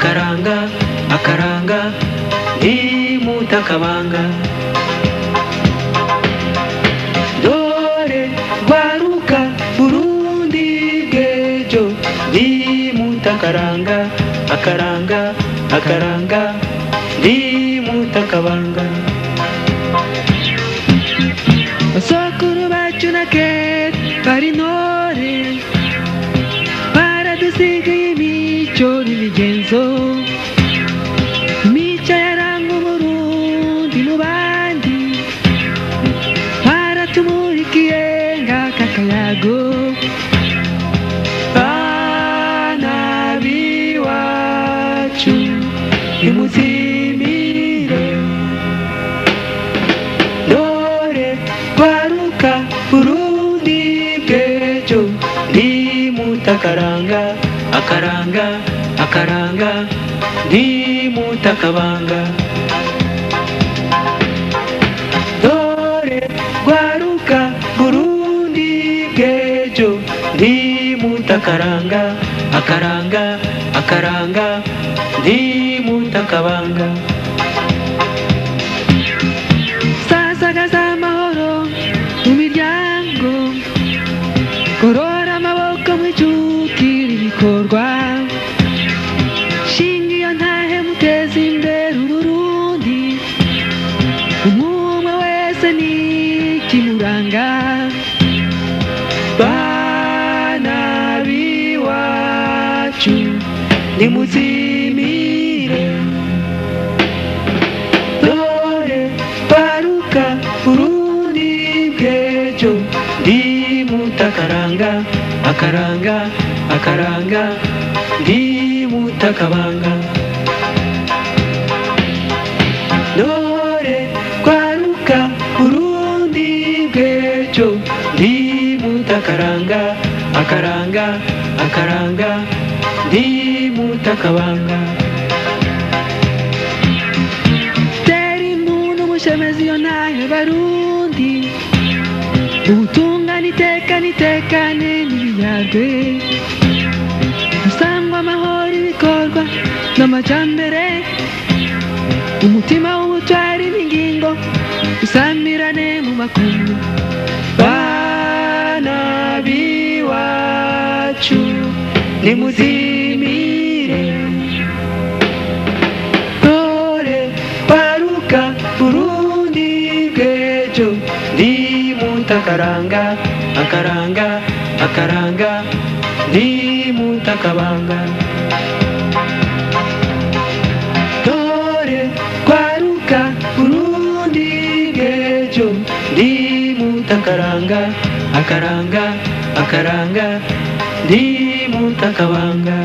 akaranga akaranga ntimutakabanga. Dore rwaruka Burundi bw'ejo ntimutakaranga akaranga akaranga ntimutakabanga. Basokuru bacu na kera bari intore baradusigaye imico n'imigenzo, imico yaranga Uburundi mu bandi baratumurikiye ng'aka kayago. Bana b'iwacu nimuzimire, dore rwaruka Burundi bw'ejo ntimutakaranga akaranga akaranga ntimutakabanga. Dore rwaruka Burundi bw'ejo ntimutakaranga akaranga akaranga ntimutakabanga. Sasagaza amahoro mu miryango, gorora amaboko mwijukira ibikorwa, shingiye ntahe muteza imbere Uburundi, umwe wese n'ikimuranga. Bana b'iwacu nimuzimire, dore rwaruka Burundi bw'ejo ntimutakaranga akaranga akaranga ntimutakabanga. Dore rwaruka Burundi bw'ejo ntimutakaranga akaranga akaranga ntimutakabanga. Tera impundu mushemezi iyo ntahe Barundi, ubutungane itekane itekane ntibiyagwe, musangwa amahoro ibikorwa n'amajambere, umutima w'ubutwari n'ingingo usamirane mu makungu. Bana b'iwacu nimuzimire, dore rwaruka Burundi bw'ejo ntimutakaranga akaranga akaranga ntimutakabanga. Dore rwaruka Burundi bw'ejo ntimutakaranga akaranga akaranga ntimutakabanga.